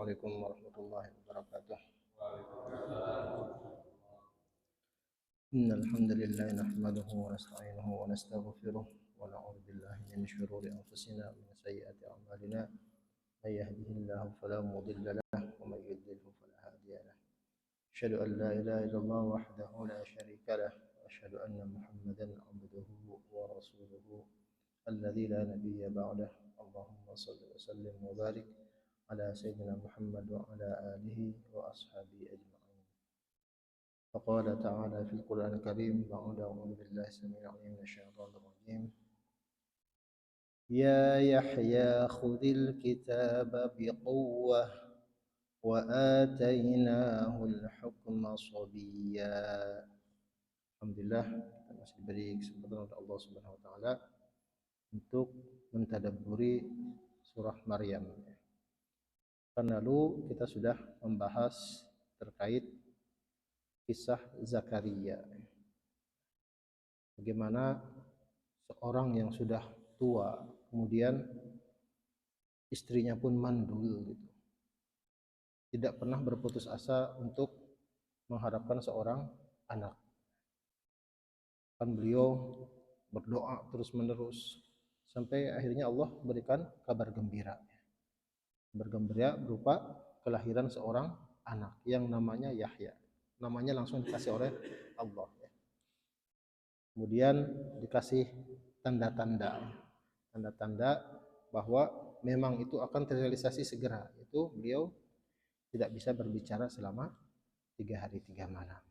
Assalamualaikum warahmatullahi wabarakatuh. Innal hamdalillah nahmaduhu wa nasta'inuhu wa nastaghfiruh wa na'udzu billahi min shururi anfusina wa min sayyiati a'malina. May yahdihillahu fala mudilla lahu wa may yudlilhu fala hadiya lahu. Asyhadu an la ilaha illallah wahdahu la syarika lahu wa asyhadu anna Muhammadan 'abduhu wa rasuluhu alladzi la nabiyya ba'dahu. Allahumma shalli wa sallim wa barik ala sayyidina Muhammad wa ala alihi wa ashabihi ajma'in. Faqala ta'ala fil Qur'anil Karim ba'da a'udzu billahi samil 'alim minasyaitonir rajim. Ya Yahya khudhil kitaba biquwwah wa atainahul hukma sabiyya. Alhamdulillah, kita masih diberi kesempatan oleh Allah Subhanahu wa taala untuk mentadabburi surah Maryam. Kan lalu kita sudah membahas terkait kisah Zakaria. Bagaimana seorang yang sudah tua, kemudian istrinya pun mandul gitu. Tidak pernah berputus asa untuk mengharapkan seorang anak. Kan beliau berdoa terus-menerus sampai akhirnya Allah berikan kabar gembira. Bergembira berupa kelahiran seorang anak yang namanya Yahya. Namanya langsung dikasih oleh Allah. Kemudian dikasih tanda-tanda bahwa memang itu akan terrealisasi segera. Itu beliau tidak bisa berbicara selama 3 hari 3 malam.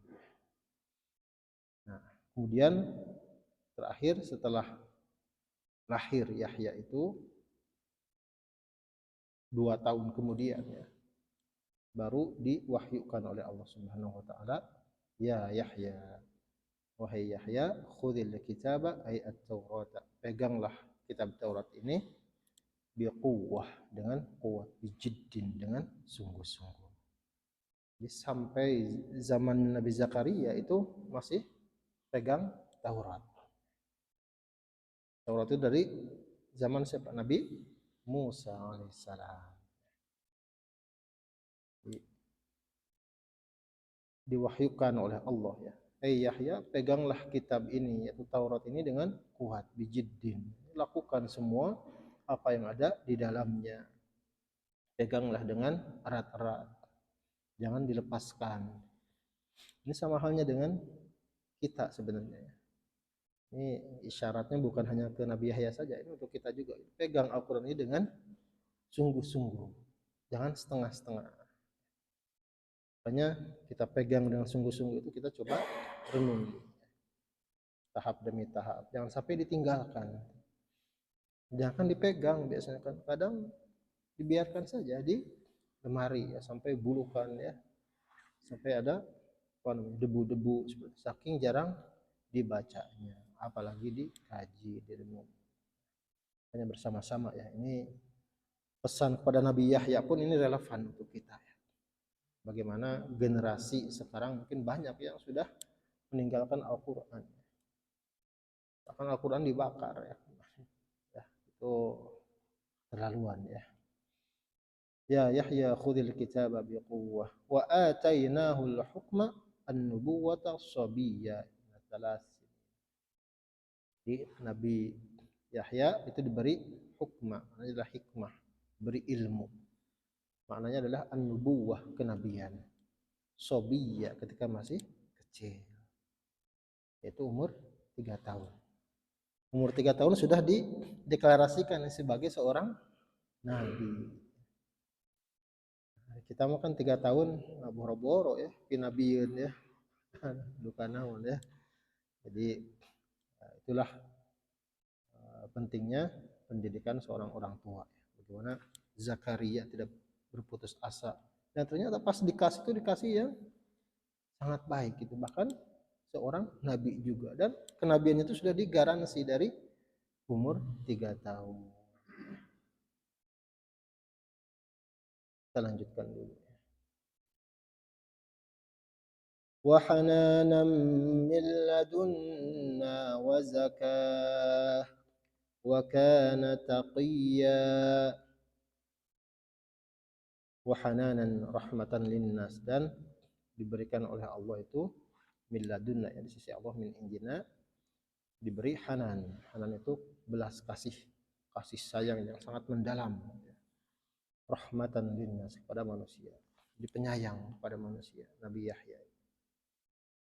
Nah, kemudian terakhir setelah lahir Yahya itu 2 tahun kemudian baru diwahyukan oleh Allah Subhanahu wa taala, ya Yahya, wahai Yahya, khudhil kitaba ay at-taurata, peganglah kitab Taurat ini biquwwah, dengan kuat, bijiddin, dengan sungguh-sungguh. Jadi sampai zaman Nabi Zakaria itu masih pegang Taurat. Taurat itu dari zaman siapa? Nabi Musa alaihissalam. Diwahyukan oleh Allah ya. Yahya, peganglah kitab ini, yaitu Taurat ini dengan kuat, bijiddin. Lakukan semua apa yang ada di dalamnya. Peganglah dengan erat-erat. Jangan dilepaskan. Ini sama halnya dengan kita sebenarnya. Ini isyaratnya bukan hanya ke Nabi Yahya saja, ini untuk kita juga. Pegang Al-Quran ini dengan sungguh-sungguh. Jangan setengah-setengah. Makanya kita pegang dengan sungguh-sungguh itu kita coba renungi. Tahap demi tahap. Jangan sampai ditinggalkan. Jangan dipegang biasanya kan. Kadang dibiarkan saja di lemari ya, sampai bulukan ya. Sampai ada debu-debu, saking jarang dibacanya, apalagi dikaji, direnung. Hanya bersama-sama ya. Ini pesan kepada Nabi Yahya pun ini relevan untuk kita ya. Bagaimana generasi sekarang mungkin banyak yang sudah meninggalkan Al-Quran. Bahkan Al-Quran dibakar ya. Ya, itu terlaluan ya. Ya Yahya khudhil kitaba biquwwah wa atainahu al-hukma an-nubuwata sabiyya. Jadi Nabi Yahya itu diberi hukmah, maknanya adalah hikmah, beri ilmu. Maknanya adalah an-nubuwah, kenabian. Sabiyya, ketika masih kecil. Yaitu umur 3 tahun. Umur 3 tahun sudah dideklarasikan sebagai seorang nabi. Kita mau kan 3 tahun boro-boro ya, pinabieun ya. Duka naon ya. Jadi itulah pentingnya pendidikan seorang orang tua. Bagaimana Zakaria tidak berputus asa. Dan ternyata pas dikasih yang sangat baik gitu. Bahkan seorang nabi juga. Dan kenabian itu sudah digaransi dari umur 3 tahun. Kita lanjutkan dulu. Wa hananan min ladunna wa zakah wa kana taqiyya. wa hananan rahmatan linnas, dan diberikan oleh Allah itu min ladunna, ya, di sisi Allah, min indina, diberi hanan. Hanan itu belas kasih, kasih sayang yang sangat mendalam. Rahmatan linnas, kepada manusia, jadi penyayang kepada manusia. Nabi Yahya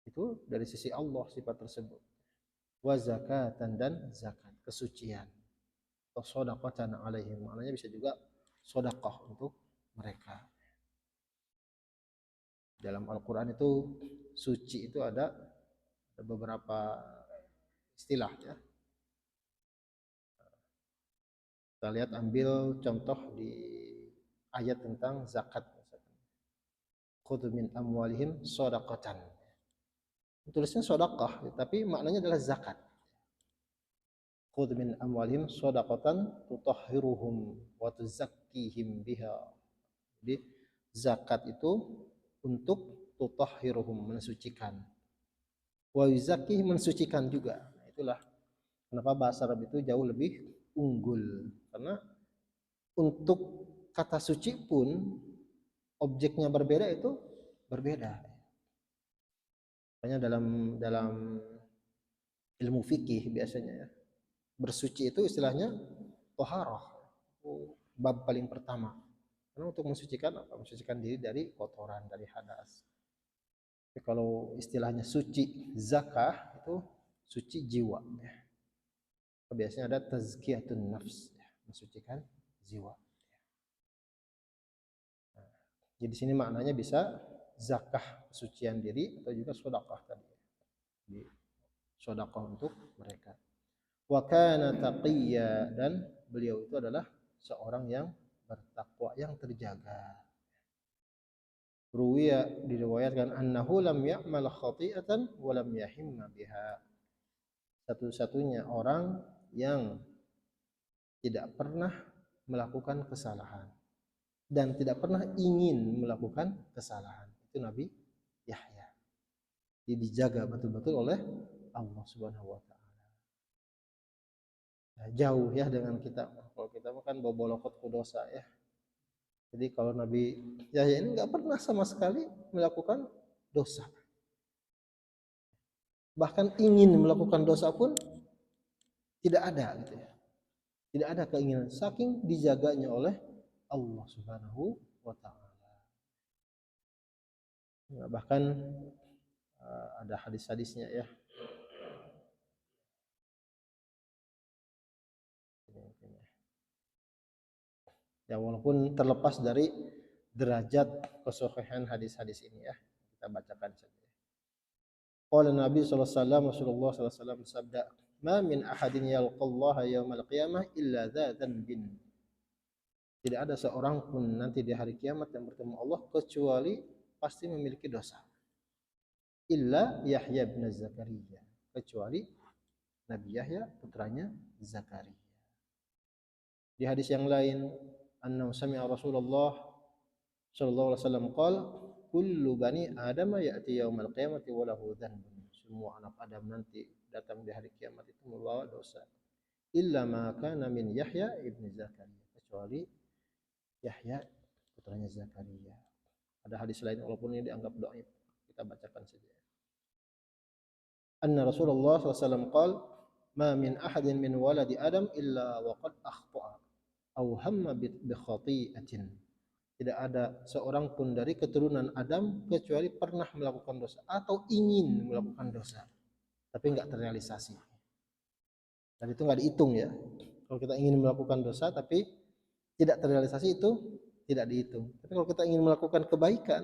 itu dari sisi Allah sifat tersebut. Wa zakatan, dan zakat, kesucian. Atau shadaqatan alaihim, maknanya bisa juga sedekah untuk mereka. Dalam Al-Qur'an itu suci itu ada beberapa istilah, ya. Kita lihat, ambil contoh di ayat tentang zakat. Khudh min amwalihim shadaqatan. Tulisnya sedekah, tapi maknanya adalah zakat. Khudh min amwalihim shadaqatan tutahhiruhum wa tuzakkihim biha. Jadi zakat itu untuk tutahhiruhum, mensucikan. Wa yuzakkihim, mensucikan juga. Nah, itulah kenapa bahasa Arab itu jauh lebih unggul, karena untuk kata suci pun objeknya berbeda, itu berbeda. Makanya dalam ilmu fikih biasanya, ya, bersuci itu istilahnya toharoh, bab paling pertama. Karena untuk mensucikan apa? Mensucikan diri dari kotoran, dari hadas. Tapi kalau istilahnya suci zakah, itu suci jiwa, ya. Biasanya ada tazkiyatun nafs, ya, mensucikan jiwa. Nah, jadi di sini maknanya bisa zakah, kesucian diri, atau juga sedekah tadi. Jadi sedekah untuk mereka. Wa kana taqiyya, dan beliau itu adalah seorang yang bertakwa, yang terjaga. Ruwiya, diriwayatkan, annahu lam ya'mal khati'atan wa lam yahimma biha. Satu-satunya orang yang tidak pernah melakukan kesalahan dan tidak pernah ingin melakukan kesalahan, itu Nabi Yahya. Jadi dijaga betul-betul oleh Allah Subhanahu wa taala. Nah, jauh ya dengan kita. Kalau kita kan bobolokot ku dosa, ya. Jadi kalau Nabi Yahya ini nggak pernah sama sekali melakukan dosa. Bahkan ingin melakukan dosa pun tidak ada, gitu ya. Tidak ada keinginan, saking dijaganya oleh Allah Subhanahu wa taala. Nah, bahkan ada hadis-hadisnya, ya. Ya, walaupun terlepas dari derajat kesohihan hadis-hadis ini, ya, kita bacakan saja. Qala Nabi sallallahu alaihi wasallam, Rasulullah sallallahu alaihi wasallam bersabda, "Ma min ahadin yalqallaha yaumal qiyamah illa dza dzanbin." Tidak ada seorang pun nanti di hari kiamat yang bertemu Allah kecuali pasti memiliki dosa. Illa Yahya bin Zakaria, kecuali Nabi Yahya putranya Zakaria. Di hadis yang lain, anna sami'a Rasulullah sallallahu alaihi wasallam qala, kullu bani Adam ya'ti yaumal qiyamati wa lahu dzanbun. Semua anak Adam nanti datang di hari kiamat itu membawa dosa. Illa ma kana min Yahya ibn Zakaria, kecuali Yahya putranya Zakaria. Ada hadis lain walaupun ini dianggap dhaif, kita bacakan saja. Anna Rasulullah sallallahu alaihi wasallam qala, ma min ahadin min waladi Adam illa wa qad akhta'a aw hamma bi khati'atin. Tidak ada seorang pun dari keturunan Adam kecuali pernah melakukan dosa atau ingin melakukan dosa, tapi enggak terrealisasi. Dan itu enggak dihitung, ya. Kalau kita ingin melakukan dosa tapi tidak terrealisasi, itu tidak dihitung. Tapi kalau kita ingin melakukan kebaikan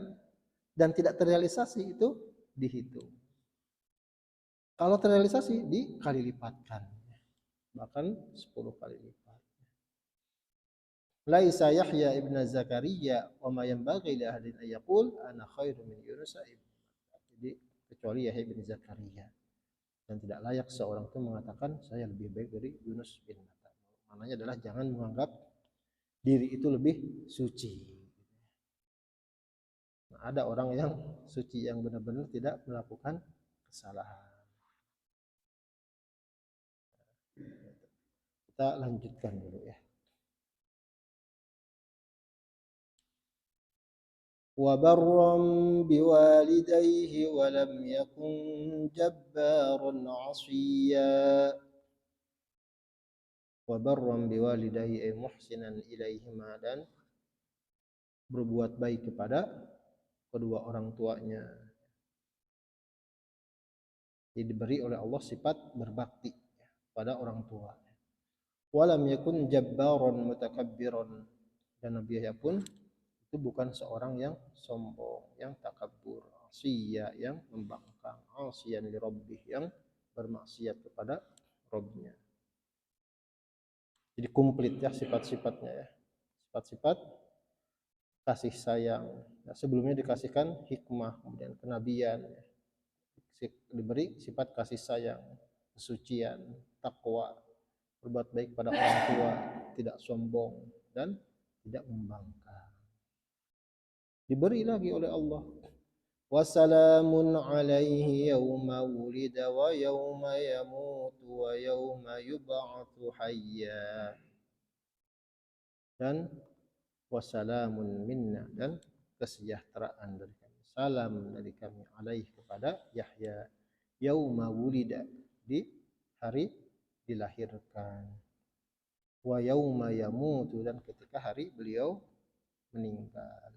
dan tidak terrealisasi, itu dihitung. Kalau terrealisasi, dikali lipatkan, bahkan 10 kali lipat. Laisa Yahya ibn Zakaria wa ma yanbaghi li ahadin an yaqul ana khairu min Yunus ibn Matta. Jadi kecuali Yahya ibn Zakaria, dan tidak layak seorang itu mengatakan saya lebih baik dari Yunus bin Matta. Maknanya adalah jangan menganggap diri itu lebih suci. Nah, ada orang yang suci, yang benar-benar tidak melakukan kesalahan. Kita lanjutkan dulu, ya. وبرا بوالديه ولم يكن جبارا عصيا وبرا بوالديه أي محسنا إليهما dan berbuat baik kepada kedua orang tuanya. Jadi diberi oleh Allah sifat berbakti pada orang tua. Walam yakun jabbaron mutakabbiron, dan Nabi Yahya pun itu bukan seorang yang sombong, yang takabur, asiya yang membangkang, asiyan li rabbih yang bermaksiat kepada Rabbnya. Jadi komplit ya sifat-sifatnya ya. Sifat-sifat kasih sayang. Nah, sebelumnya dikasihkan hikmah, kemudian kenabian, ya. Diberi sifat kasih sayang, kesucian, takwa, berbuat baik pada orang tua, tidak sombong dan tidak membangkang. Diberi lagi oleh Allah, wassalamun alaihi yawma wulida wa yawma yamutu wa yawma yub'atsu hayya, dan wassalamun minna, dan kesejahteraan dari kami, salam dari kami alaih kepada Yahya, yauma wulida di hari dilahirkan, wa yauma yamutu dan ketika hari beliau meninggal,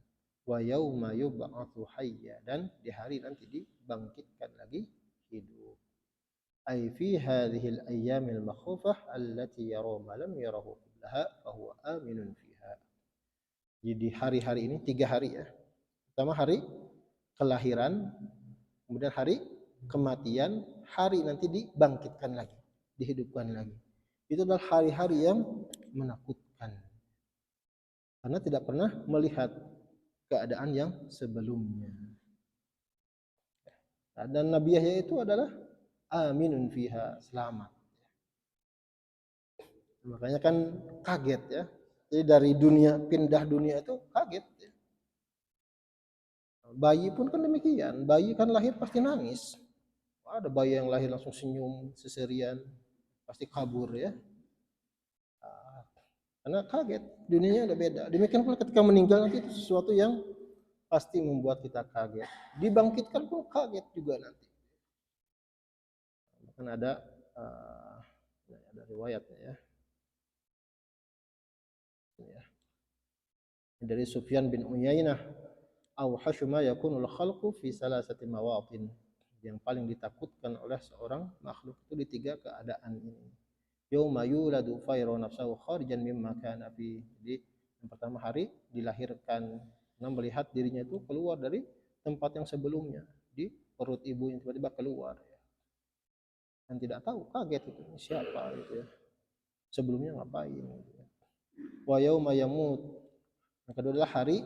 wa yauma yub'atsu hayya dan di hari nanti dibangkitkan lagi hidup. Ai fi hadhihi al-ayyamil makhufah allati yara ma lam yarahu qablaha fa huwa aminun fiha. Jadi hari-hari ini 3 hari ya. Pertama hari kelahiran, kemudian hari kematian, hari nanti dibangkitkan lagi, dihidupkan lagi. Itu adalah hari-hari yang menakutkan. Karena tidak pernah melihat keadaan yang sebelumnya. Dan Nabi Yahya itu adalah aminun fiha, selamat. Makanya kan kaget ya. Jadi dari dunia, pindah dunia itu kaget ya. Bayi pun kan demikian. Bayi kan lahir pasti nangis. Ada bayi yang lahir langsung senyum, seserian, pasti kabur ya. Karena kaget, dunianya udah beda. Demikian pula ketika meninggal nanti itu sesuatu yang pasti membuat kita kaget. Dibangkitkan pun kaget juga nanti. Bahkan ada riwayatnya ya. Dari Sufyan bin Uyainah, awhashu ma yakunul khalqu fi salasati mawatin, yang paling ditakutkan oleh seorang makhluk itu di 3 keadaan ini. Yauma yuladu fayra nafsahu kharijan mimma kana fi. Jadi yang pertama hari dilahirkan, karena melihat dirinya itu keluar dari tempat yang sebelumnya, di perut ibu yang tiba-tiba keluar ya. Dan tidak tahu, kaget itu siapa gitu ya. Sebelumnya ngapain gitu ya. Wa yauma yamut. Yang kedua adalah hari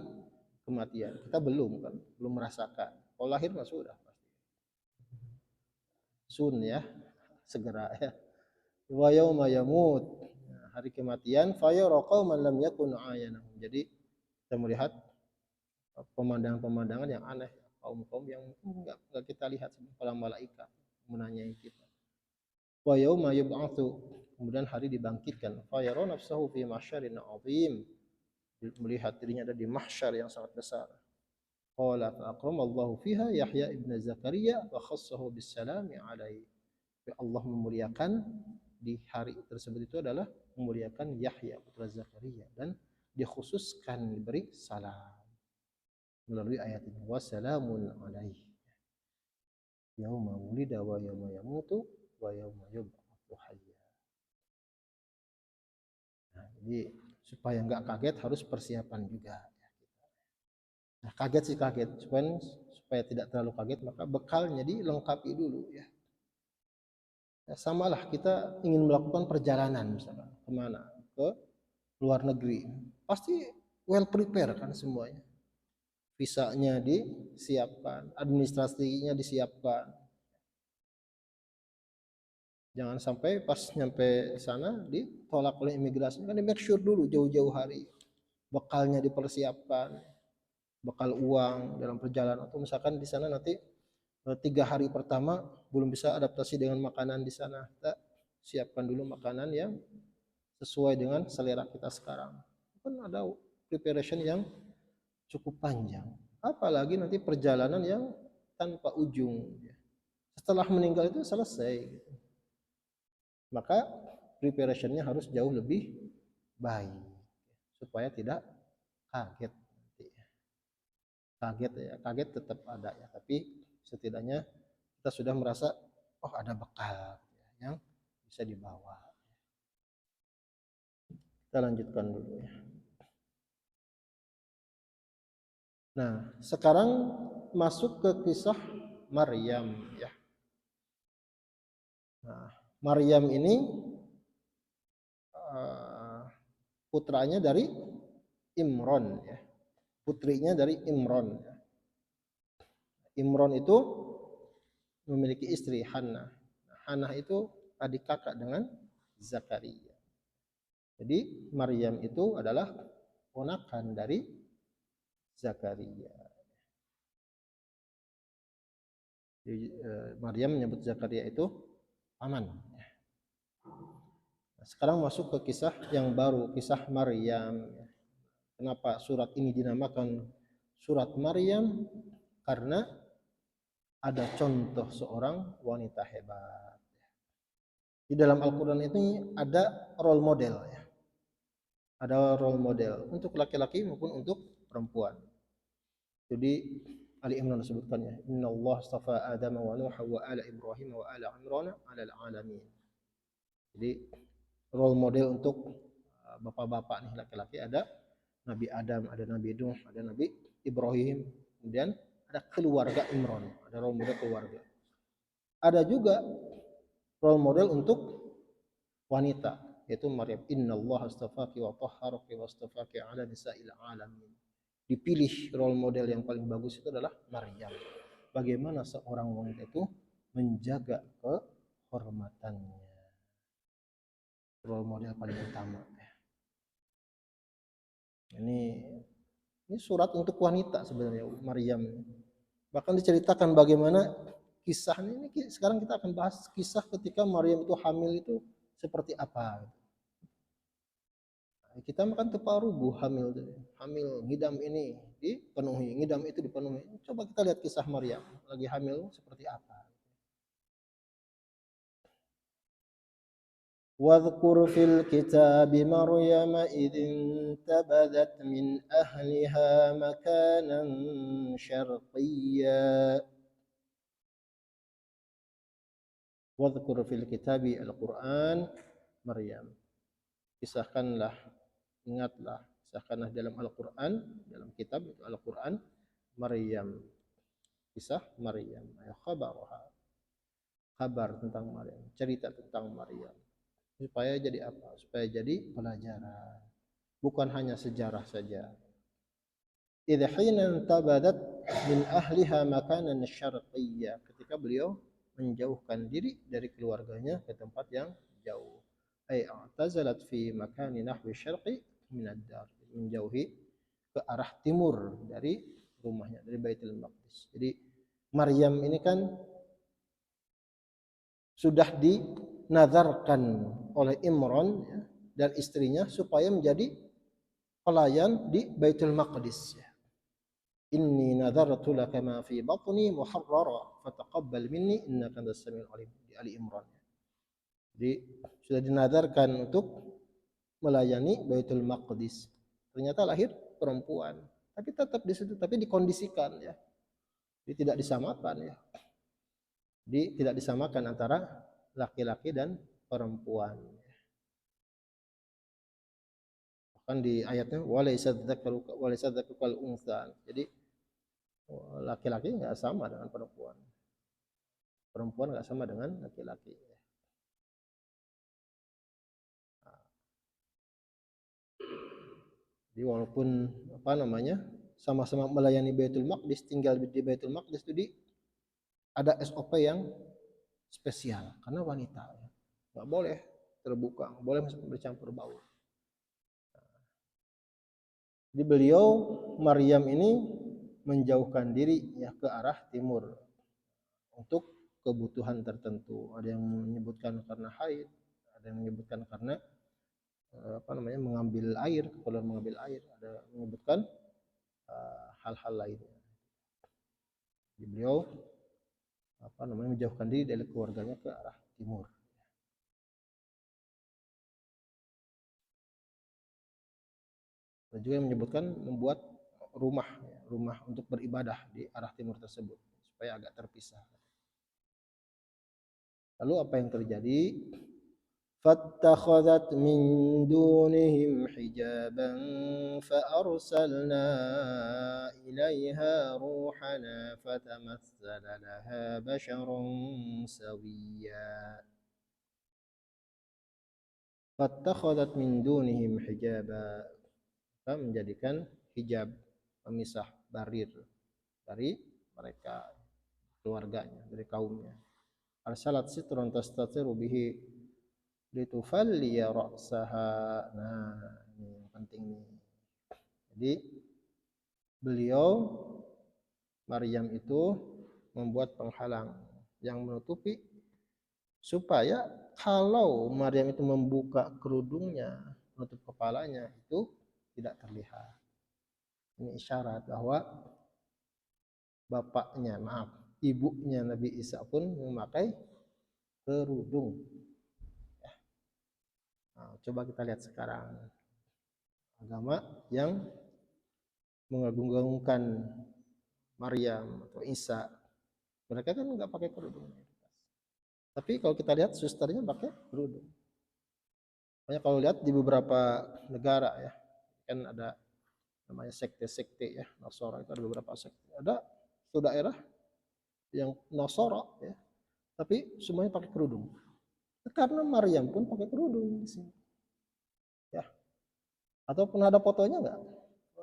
kematian. Kita belum merasakan. Kalau lahir mah sudah pasti. Sun ya, segera ya. Wa yauma yamut, hari kematian, fa yara qauman lam yakun ayanahum. Jadi kita melihat pemandangan-pemandangan yang aneh, kaum-kaum yang enggak kita lihat seperti para malaikat menanyai kita. Wa yauma yub'atsu, kemudian hari dibangkitkan, fa yara nafsahu fi mahsyarin 'azim, melihat dirinya ada di mahsyar yang sangat besar. Qala fa akramallahu fiha Yahya ibn Zakaria wa khassahu bis salami alaihi. Allah memuliakan di hari tersebut itu adalah memuliakan Yahya putra Zakaria, dan dikhususkan diberi salam melalui ayat ini, wassalamun alaihi yauma wulida wa yauma yamutu wa yauma yub'atsu hayya. Nah, jadi supaya enggak kaget harus persiapan juga. Nah, kaget sih kaget, supaya tidak terlalu kaget maka bekalnya dilengkapi dulu ya. Ya, samalah kita ingin melakukan perjalanan misalkan kemana, ke luar negeri, pasti well prepare kan semuanya. Visanya disiapkan, administrasinya disiapkan. Jangan sampai pas nyampe sana ditolak oleh imigrasi, kan di make sure dulu jauh-jauh hari. Bekalnya dipersiapkan, bekal uang dalam perjalanan, atau misalkan di sana nanti 3 hari pertama belum bisa adaptasi dengan makanan di sana, kita siapkan dulu makanan yang sesuai dengan selera kita sekarang. Kan ada preparation yang cukup panjang. apalagi nanti perjalanan yang tanpa ujung. Setelah meninggal itu selesai. Maka preparationnya harus jauh lebih baik supaya tidak kaget. Kaget ya, kaget tetap ada ya, tapi setidaknya kita sudah merasa oh ada bekal yang bisa dibawa. Kita lanjutkan dulu ya. Nah, sekarang masuk ke kisah Maryam ya. Nah, Maryam ini putranya dari Imron ya. Putrinya dari Imron ya. Imron itu memiliki istri Hannah. Hannah itu adik kakak dengan Zakaria. Jadi Maryam itu adalah ponakan dari Zakaria. Jadi, Maryam menyebut Zakaria itu paman. Sekarang masuk ke kisah yang baru, kisah Maryam. Kenapa surat ini dinamakan surat Maryam? Karena ada contoh seorang wanita hebat. Di dalam Al-Quran ini ada role model ya. Ada role model untuk laki-laki maupun untuk perempuan. Jadi Ali Imran sebutkannya, Inna Allah astafa Adam wa Nuh wa ala Ibrahim wa ala Imran ala alamin. Jadi role model untuk bapak-bapak nih laki-laki ada Nabi Adam, ada Nabi Nuh, ada Nabi Ibrahim, kemudian ada keluarga Imran, ada role model keluarga. Ada juga role model untuk wanita, yaitu Maryam. Innallaha astafaki wa tahharaki wa astafaki ala nisa'il alamin. Dipilih role model yang paling bagus itu adalah Maryam. Bagaimana seorang wanita itu menjaga kehormatannya. Role model paling utama. Ini surat untuk wanita sebenarnya Maryam. Bahkan diceritakan bagaimana kisahnya ini. Sekarang kita akan bahas kisah ketika Maryam itu hamil itu seperti apa. Kita makan teparugu hamil ngidam ini dipenuhi, ngidam itu dipenuhi. Coba kita lihat kisah Maryam lagi hamil seperti apa. واذكر في الكتاب مريم إذ انتبذت من أهلها مكانا شرقيا واذكر في الكتاب Al-Quran Maryam. Kisahkanlah, ingatlah, kisahkanlah dalam Al-Quran, dalam kitab itu Al-Quran Maryam. Kisah Maryam. Kabar tentang Maryam, cerita tentang Maryam. Supaya jadi apa? Supaya jadi pelajaran. Bukan hanya sejarah saja. Idh hina tabadat min ahliha makanan syarqiyya. Ketika beliau menjauhkan diri dari keluarganya ke tempat yang jauh. Ay i'tazalat fi makani nahwi syarqi min ad-dar. Menjauhi ke arah timur dari rumahnya, dari Baitul Maqdis. Jadi Maryam ini kan sudah dinazarkan oleh Imran ya, dan istrinya supaya menjadi pelayan di Baitul Maqdis ya. Inni nazartu laka ma fi batni muharrara fataqabbal minni innaka antas samiul alim di Ali Imran. Jadi sudah dinazarkan untuk melayani Baitul Maqdis. Ternyata lahir perempuan, tapi tetap di situ, tapi dikondisikan ya. Jadi tidak disamakan ya. Jadi tidak disamakan antara laki-laki dan perempuan. Bahkan di ayatnya walaysa dzakaru kal unsa. Jadi laki-laki nggak sama dengan perempuan. Perempuan nggak sama dengan laki-laki. Jadi walaupun sama-sama melayani Baitul Maqdis, tinggal di Baitul Maqdis itu ada SOP yang spesial karena wanita nggak boleh terbuka, nggak boleh bercampur baur. Jadi beliau Maryam ini menjauhkan diri ya ke arah timur untuk kebutuhan tertentu. Ada yang menyebutkan karena haid, ada yang menyebutkan karena mengambil air, keperluan mengambil air, ada menyebutkan hal-hal lainnya. Beliau menjauhkan diri dari keluarganya ke arah timur. Dan juga yang menyebutkan membuat rumah untuk beribadah di arah timur tersebut supaya agak terpisah. Lalu apa yang terjadi? فاتخذت من دونهم حجابا فأرسلنا إليها روحنا فتمثل لها بشرا سويا فاتخذت من دونهم حجابا menjadikan hijab pemisah barir dari mereka, keluarganya, dari kaumnya. Arsalat sitran tastatiru bihi litufalliya ra'saha. Nah, ini yang penting nih. Jadi beliau Maryam itu membuat penghalang yang menutupi supaya kalau Maryam itu membuka kerudungnya, menutup kepalanya, itu tidak terlihat. Ini isyarat bahwa ibunya Nabi Isa pun memakai kerudung. Nah, coba kita lihat sekarang agama yang mengagung-agungkan Maryam atau Isa, mereka kan nggak pakai kerudung. Tapi kalau kita lihat susternya pakai kerudung. Makanya kalau lihat di beberapa negara ya, kan ada namanya sekte-sekte ya, Nasara itu ada beberapa sekte. Ada satu daerah yang Nasara ya, tapi semuanya pakai kerudung. Karena Maryam pun pakai kerudung di sini. Ya. Atau pernah ada fotonya nggak?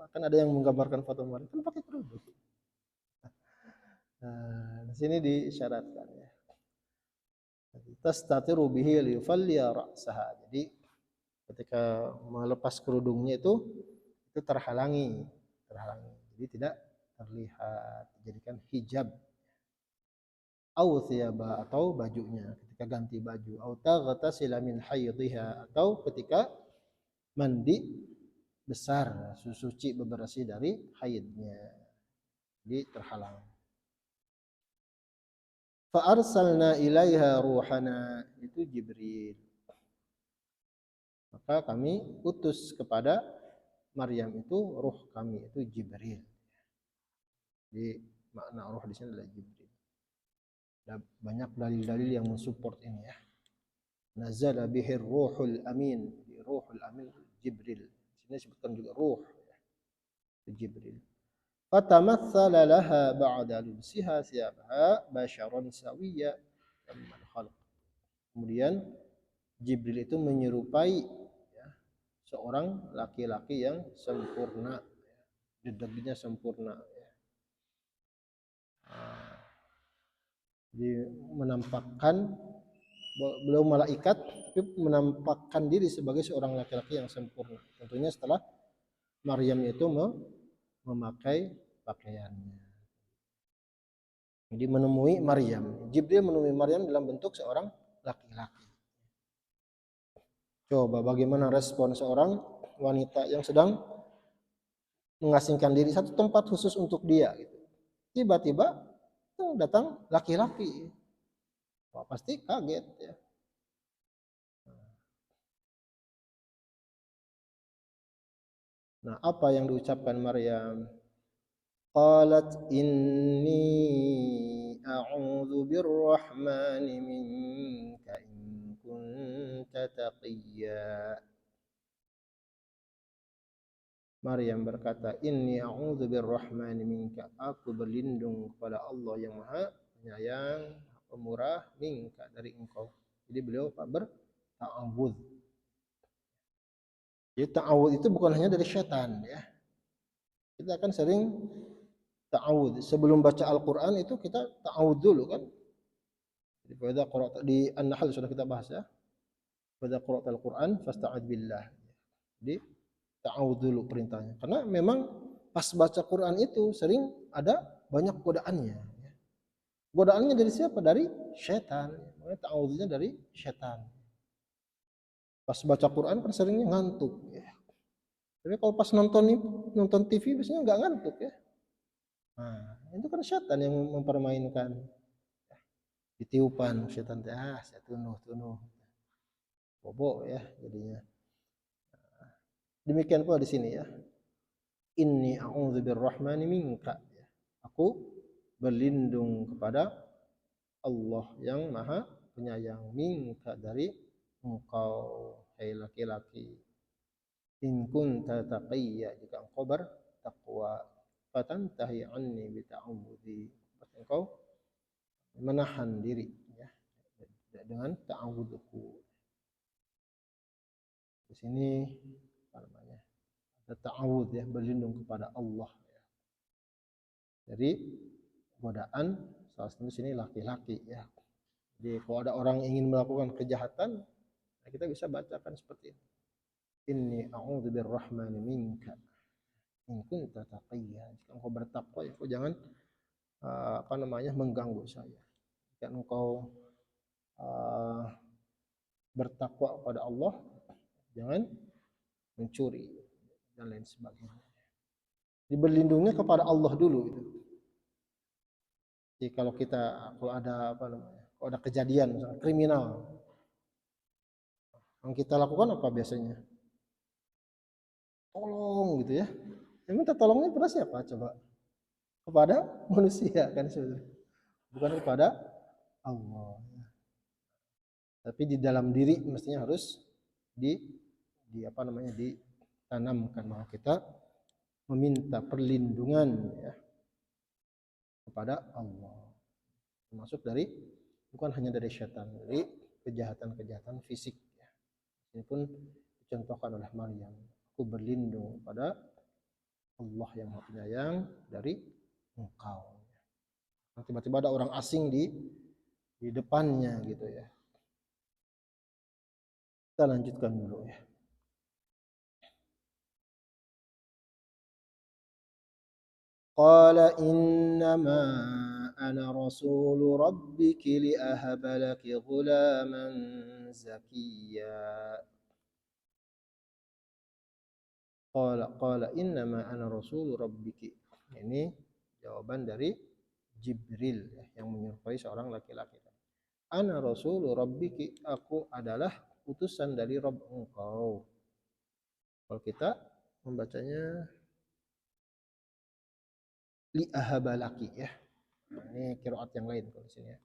Kan ada yang menggambarkan foto Maryam kan pakai kerudung. Nah, di sini disyaratkan ya. Tastatiru bihi liyufalliya ra'saha. Jadi ketika melepas kerudungnya itu terhalangi. Jadi tidak terlihat, dijadikan hijab. Atau bajunya ketika ganti baju, taghtasila min haydhiha, atau ketika mandi besar, suci bebersih dari haidnya. Jadi terhalang. Fa arsalna ilaiha ruhana, itu Jibril. Maka kami utus kepada Maryam itu ruh kami, itu Jibril. Jadi makna ruh di sini adalah Jibril. Ada banyak dalil-dalil yang mensupport ini ya. Nazala bihir ruhul amin, ruhul amin Jibril. Di sini disebutkan juga ruh ya. Jibril. Fatamatsala laha ba'da lubsiha thiyabaha basharan sawiyya man khalaq. Kemudian Jibril itu menyerupai ya, seorang laki-laki yang sempurna, dedegnya sempurna. Jadi menampakkan beliau malaikat, tapi menampakkan diri sebagai seorang laki-laki yang sempurna. Tentunya setelah Maryam itu memakai pakaiannya. Jadi menemui Maryam, Jibril menemui Maryam dalam bentuk seorang laki-laki. Coba bagaimana respon seorang wanita yang sedang mengasingkan diri satu tempat khusus untuk dia gitu. Tiba-tiba datang laki-laki. Wah, pasti kaget ya. Nah, apa yang diucapkan Maryam? Qalat inni a'udzu birrahmani minka in kunta taqiyya. Maryam berkata, inni a'udzu birrahmani minka, aku berlindung kepada Allah yang Maha Penyayang, Pemurah, minka, dari engkau. Jadi beliau berta'awudz. Jadi ta'awudz itu bukan hanya dari syaitan ya. Kita kan sering ta'awudz. Sebelum baca Al-Qur'an itu kita ta'awudz dulu kan. Jadi pada di An-Nahl sudah kita bahas ya. Pada qira'atul Qur'an fasta'id billah. Jadi ta'awudz dulu perintahnya. Karena memang pas baca Quran itu sering ada banyak godaannya. Godaannya dari siapa? Dari syaitan. Makanya ta'awudznya dari syaitan. Pas baca Quran kan seringnya ngantuk ya. Tapi kalau pas nonton TV biasanya nggak ngantuk ya. Nah, itu kan syaitan yang mempermainkan. Ditiupan syaitan teh, saya tunuh bobo ya jadinya. Demikian pula di sini ya. Inni a'udzu birrahmani minka. Aku berlindung kepada Allah yang Maha Penyayang, minka dari engkau, hai laki-laki. In kunta taqiyya, jika engkau bertakwa, fatantahi anni bita'awudzi, engkau menahan diri ya dengan ta'awudku. Di sini apa namanya? Ada ta'awud ya, berlindung kepada Allah ya. Dari godaan salah satu sini laki-laki ya. Jadi kalau ada orang ingin melakukan kejahatan, kita bisa bacakan seperti ini. Inni a'udzu birrahmani minka in kunta taqiyya. Jika engkau bertakwa, ya engkau jangan mengganggu saya. Jika engkau bertakwa kepada Allah, jangan mencuri dan lain sebagainya. Berlindungnya kepada Allah dulu itu. Jadi kalau ada kalau ada kejadian misalnya kriminal, yang kita lakukan apa biasanya? Tolong gitu ya. Yang minta tolongnya kepada siapa coba? Kepada manusia kan sebenarnya. Bukan kepada Allah. Tapi di dalam diri mestinya harus ditanamkan bahwa kita meminta perlindungan ya kepada Allah. Termasuk dari bukan hanya dari syaitan, dari kejahatan-kejahatan fisik ya. Ini pun dicontohkan oleh Maryam. Aku berlindung pada Allah yang Maha Penyayang dari engkau. Nah, tiba-tiba ada orang asing di depannya gitu ya. Kita lanjutkan dulu ya. Qala innama ana rasulu rabbiki li ahaba laki ghulaman zakiyya. Qala innama ana rasulu rabbiki. Ini jawaban dari Jibril yang menyerupai seorang laki-laki. Ana rasulu rabbiki, aku adalah utusan dari Rabb engkau. Kalau kita membacanya li ahabalaki ya. Nah, ini qiraat yang lain kalau di sini ya.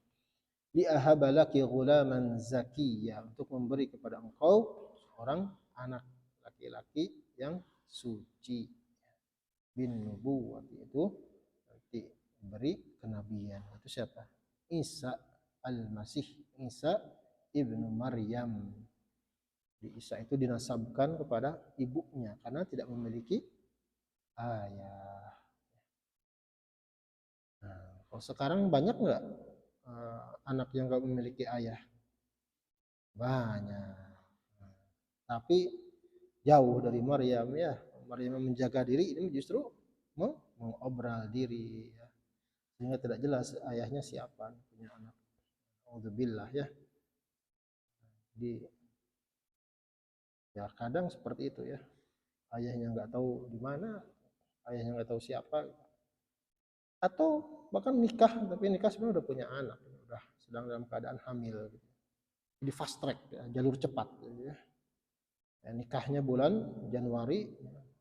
Li ahabalaki ghulaman zakiyya, untuk memberi kepada engkau seorang anak laki-laki yang suci. Bin nubuwati, itu nanti beri kenabian. Itu siapa? Isa al-Masih, Isa ibnu Maryam. Di Isa itu dinasabkan kepada ibunya karena tidak memiliki ayah. Nah, kalau sekarang banyak nggak anak yang nggak memiliki ayah? Banyak. Nah, tapi jauh dari Maryam ya. Maryam menjaga diri, ini justru mengobral diri ya. Sehingga tidak jelas ayahnya siapa, punya anak. Alhamdulillah ya. Jadi ya kadang seperti itu ya. Ayahnya nggak tahu di mana, ayahnya nggak tahu siapa. Atau bahkan nikah, tapi nikah sebenarnya udah punya anak, udah sedang dalam keadaan hamil. Jadi fast track ya, jalur cepat gitu ya. Ya, nikahnya bulan Januari,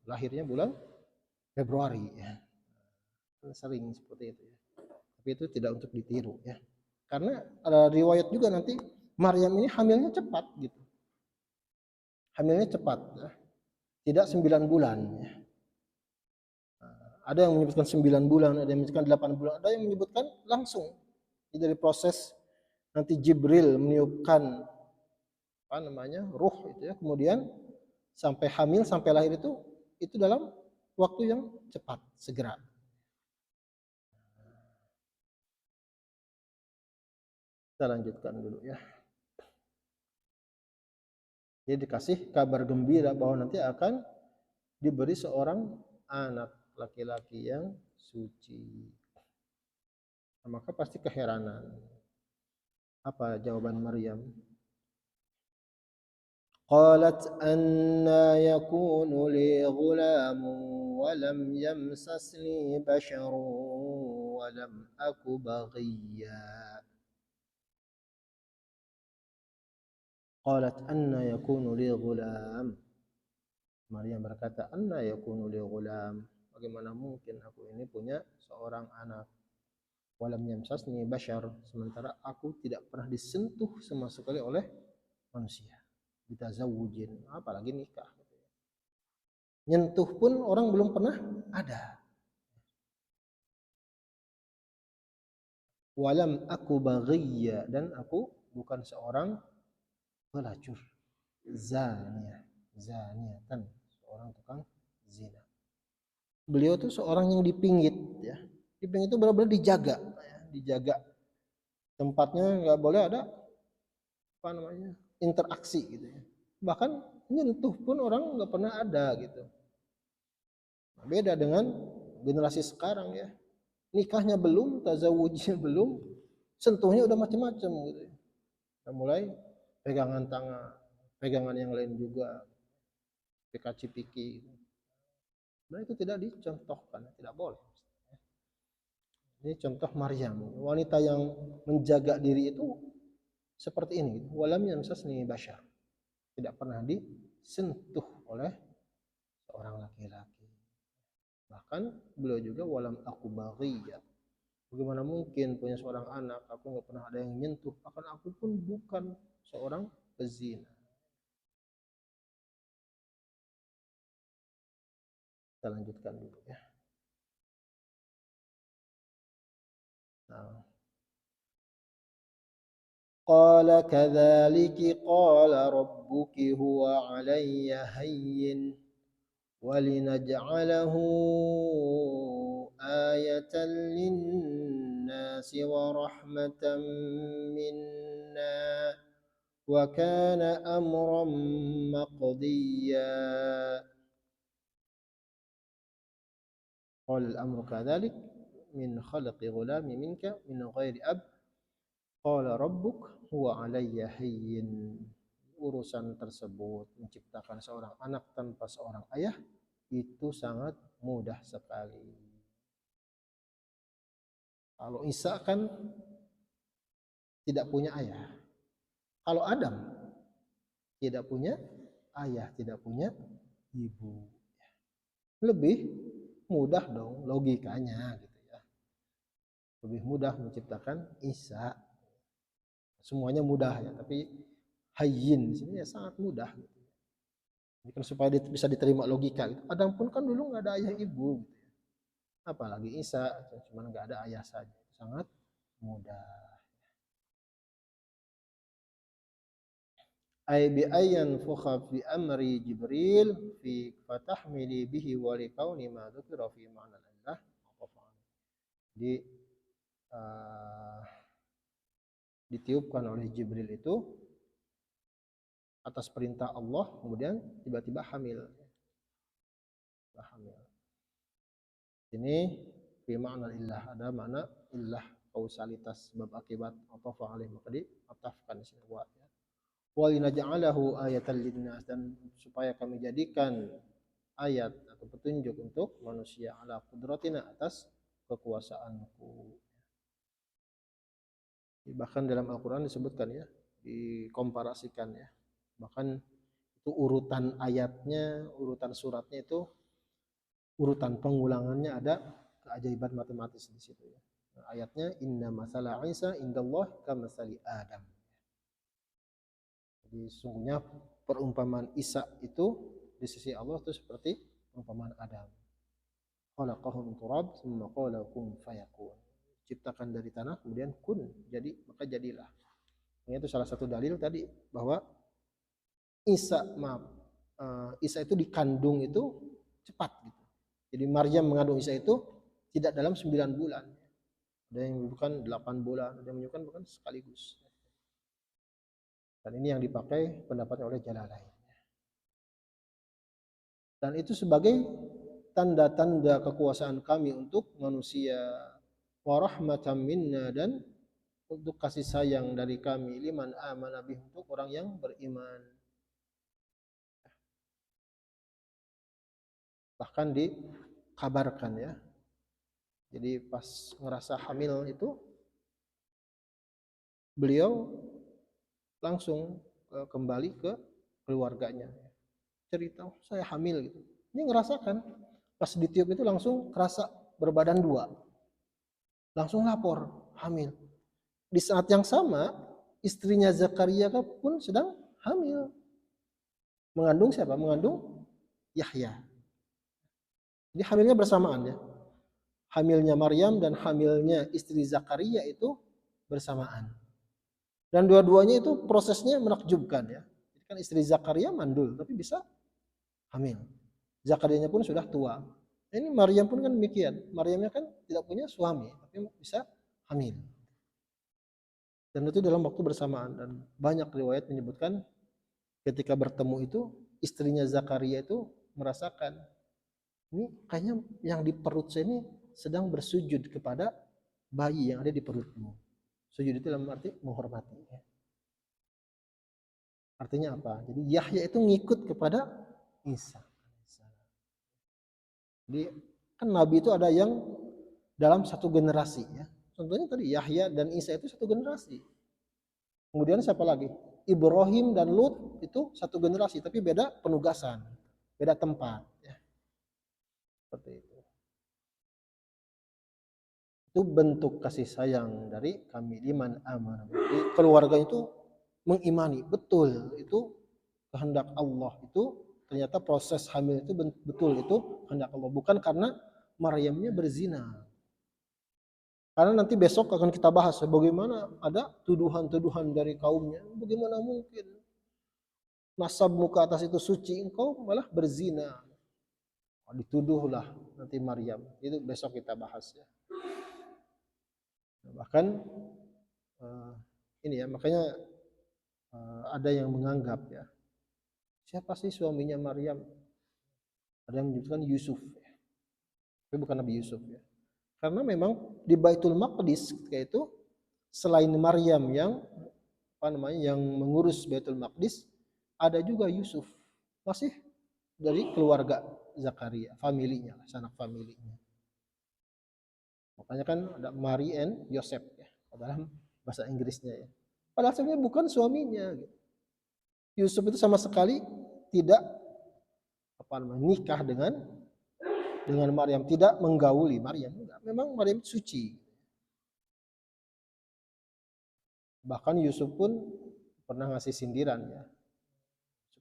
lahirnya bulan Februari ya. Sering seperti itu ya. Tapi itu tidak untuk ditiru ya. Karena ada riwayat juga nanti Maryam ini hamilnya cepat gitu. Hamilnya cepat ya. Tidak 9 bulan ya. Ada yang menyebutkan 9 bulan, ada yang menyebutkan 8 bulan, ada yang menyebutkan langsung. Jadi dari proses nanti Jibril meniupkan ruh itu ya, kemudian sampai hamil, sampai lahir itu dalam waktu yang cepat, segera. Kita lanjutkan dulu ya. Jadi dikasih kabar gembira bahwa nanti akan diberi seorang anak laki-laki yang suci. Nah, maka pasti keheranan. Apa jawaban Maryam? Qalat anna yakunu li ghulamun wa lam yamsasni basharun ولم أك بغيا قالت أن يكون لي غلام. Maryam berkata, anna yakunu li ghulam, bagaimana mungkin aku ini punya seorang anak. Walam yamsasni bashar, sementara aku tidak pernah disentuh sama sekali oleh manusia. Bitazawujin, apalagi nikah. Nyentuh pun orang belum pernah ada. Walam aku baghiya, dan aku bukan seorang pelacur. Zaniatan, seorang tukang zina. Beliau tuh seorang yang dipinggit, ya. Dipinggit itu benar-benar dijaga, ya. Dijaga tempatnya, nggak boleh ada apa namanya interaksi gitu ya. Bahkan nyentuh pun orang nggak pernah ada gitu. Nah, beda dengan generasi sekarang ya. Nikahnya belum, tazawujnya belum, sentuhnya udah macam-macam gitu. Udah mulai pegangan tangan, pegangan yang lain juga, cipika-cipiki. Gitu. Nah itu tidak dicontohkan, tidak boleh. Ini contoh Maryam, wanita yang menjaga diri itu seperti ini. Walam yamsasni bashar, tidak pernah disentuh oleh seorang laki-laki. Bahkan beliau juga walam aku baghiyah. Bagaimana mungkin punya seorang anak, aku nggak pernah ada yang nyentuh, bahkan aku pun bukan seorang pezina. Kita lanjutkan dulu ya. Nah. Qala kadzalika qala rabbuki huwa 'alayya hayyin ولنجعله آية للناس ورحمة منا وكان أمرا مقضيا قال الأمر كذلك من خلق غلام منك من غير أب قال ربك هو علي hayyin. Urusan tersebut menciptakan seorang anak tanpa seorang ayah itu sangat mudah sekali. Kalau Isa kan tidak punya ayah. Kalau Adam tidak punya ayah, tidak punya ibu. Lebih mudah dong logikanya gitu ya. Lebih mudah menciptakan Isa. Semuanya mudah ya, tapi hayyin di sini ya sangat mudah gitu. Ini kan supaya bisa diterima logika gitu. Adam pun kan dulu nggak ada ayah ibu gitu. Apalagi Isa cuma nggak ada ayah saja, sangat mudah. Ay bi ayyan fukha fi amri Jibril fi fatahmili bihi wa li kauni ma dzukira fi ma'na Allah. Jadi ditiupkan oleh Jibril itu atas perintah Allah, kemudian tiba-tiba hamil. Ini fi ma'na illah, ada makna illah, kausalitas sebab akibat, atau fa'alih, maka diatafkan di sini wa ya. Wa linaj'alahu ayatan linnas, dan supaya kami jadikan ayat atau petunjuk untuk manusia ala qudratina, atas kekuasaanku. Bahkan dalam Al-Qur'an disebutkan ya, dikomparasikan ya. Bahkan itu urutan ayatnya, urutan suratnya itu, urutan pengulangannya ada keajaiban matematis di situ ya. Nah, ayatnya inna masala Isa indallah kamatsali Adam. Jadi sungguhnya perumpamaan Isa itu di sisi Allah itu seperti perumpamaan Adam. Khalaqahu min turab tsumma qala kun fayakun. Ciptakan dari tanah kemudian kun, jadi maka jadilah. Ini itu salah satu dalil tadi bahwa Isa itu dikandung itu cepat gitu. Jadi Maryam mengandung Isa itu tidak dalam 9 bulan. Ada yang menyebutkan 8 bulan, ada yang menyebutkan bukan sekaligus. Dan ini yang dipakai pendapatnya oleh Jalalain. Dan itu sebagai tanda-tanda kekuasaan kami untuk manusia. Wa rahmatan minna, dan untuk kasih sayang dari kami, liman amana bih, untuk orang yang beriman. Bahkan dikabarkan ya, Jadi pas ngerasa hamil itu beliau langsung kembali ke keluarganya. Cerita, oh, saya hamil gitu. Dia ngerasakan pas ditiup itu langsung kerasa berbadan dua. Langsung lapor hamil. Di saat yang sama istrinya Zakaria pun sedang hamil. Mengandung siapa? Mengandung Yahya. Jadi hamilnya bersamaan ya. Hamilnya Maryam dan hamilnya istri Zakaria itu bersamaan. Dan dua-duanya itu prosesnya menakjubkan ya. Jadi kan istri Zakaria mandul tapi bisa hamil. Zakarianya pun sudah tua. Ini Maryam pun kan demikian. Maryamnya kan tidak punya suami tapi bisa hamil. Dan itu dalam waktu bersamaan, dan banyak riwayat menyebutkan ketika bertemu itu istrinya Zakaria itu merasakan ini kayaknya yang di perut saya ini sedang bersujud kepada bayi yang ada di perutmu. Sujud itu dalam arti menghormati. Artinya apa? Jadi Yahya itu ngikut kepada Isa. Jadi kan Nabi itu ada yang dalam satu generasi ya. Contohnya tadi Yahya dan Isa itu satu generasi. Kemudian siapa lagi? Ibrahim dan Lut itu satu generasi tapi beda penugasan, beda tempat ya. Seperti itu. Itu bentuk kasih sayang dari kami liman aman. Jadi keluarga itu mengimani betul itu kehendak Allah, itu ternyata proses hamil itu betul itu kehendak Allah, bukan karena Maryamnya berzina. Karena nanti besok akan kita bahas bagaimana ada tuduhan-tuduhan dari kaumnya, bagaimana mungkin nasabmu ke atas itu suci, engkau malah berzina. Dituduhlah nanti Maryam. Itu besok kita bahas ya. Bahkan ini ya, makanya ada yang menganggap ya, siapa sih suaminya Maryam? Ada yang menyebutkan Yusuf, ya. Tapi bukan Nabi Yusuf ya. Karena memang di Baitul Maqdis ketika itu selain Maryam yang yang mengurus Baitul Maqdis, ada juga Yusuf, masih dari keluarga Zakaria, familinya, sanak familinya. Makanya kan ada Mary and Joseph ya, dalam bahasa Inggrisnya ya. Padahal sebenarnya bukan suaminya. Yusuf itu sama sekali tidak nikah dengan Maryam, tidak menggauli Maryam. Memang Maryam suci. Bahkan Yusuf pun pernah ngasih sindiran ya.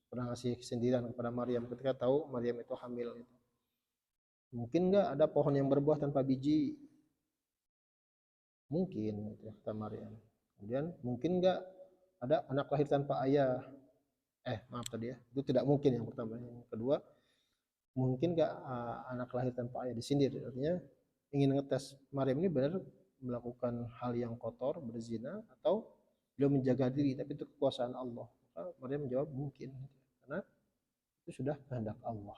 Pernah ngasih sindiran kepada Maryam ketika tahu Maryam itu hamil. Mungkin nggak ada pohon yang berbuah tanpa biji? Mungkin, kata Maryam. Kemudian mungkin nggak ada anak lahir tanpa ayah? Maaf tadi ya, itu tidak mungkin yang pertama. Yang kedua, mungkin nggak anak lahir tanpa ayah? Disindir, artinya ingin ngetes Maryam ini benar melakukan hal yang kotor, berzina, atau beliau menjaga diri, tapi itu kekuasaan Allah. Maka Maryam menjawab mungkin, karena itu sudah kehendak Allah.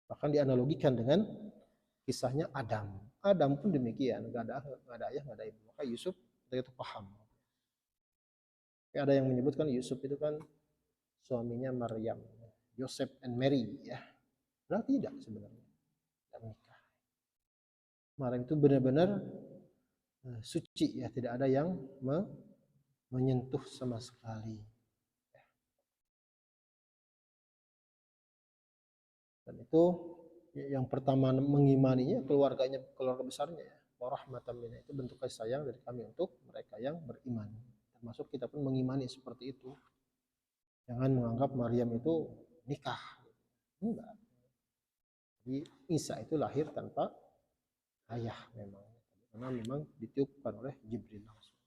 Bahkan dianalogikan dengan kisahnya Adam. Adam pun demikian, nggak ada ayah, nggak ada ibu. Maka Yusuf itu paham. Tapi ada yang menyebutkan Yusuf itu kan suaminya Maryam, Joseph and Mary ya. Nah, tidak sebenarnya. Tidak menikah. Maryam itu benar-benar suci ya, tidak ada yang menyentuh sama sekali. Dan itu yang pertama mengimaninya keluarganya, keluarga besarnya ya. Warahmatan minna, itu bentuk kasih sayang dari kami untuk mereka yang beriman. Termasuk kita pun mengimani seperti itu. Jangan menganggap Maryam itu nikah. Enggak. Jadi Isa itu lahir tanpa ayah memang. Karena memang ditiupkan oleh Jibril langsung.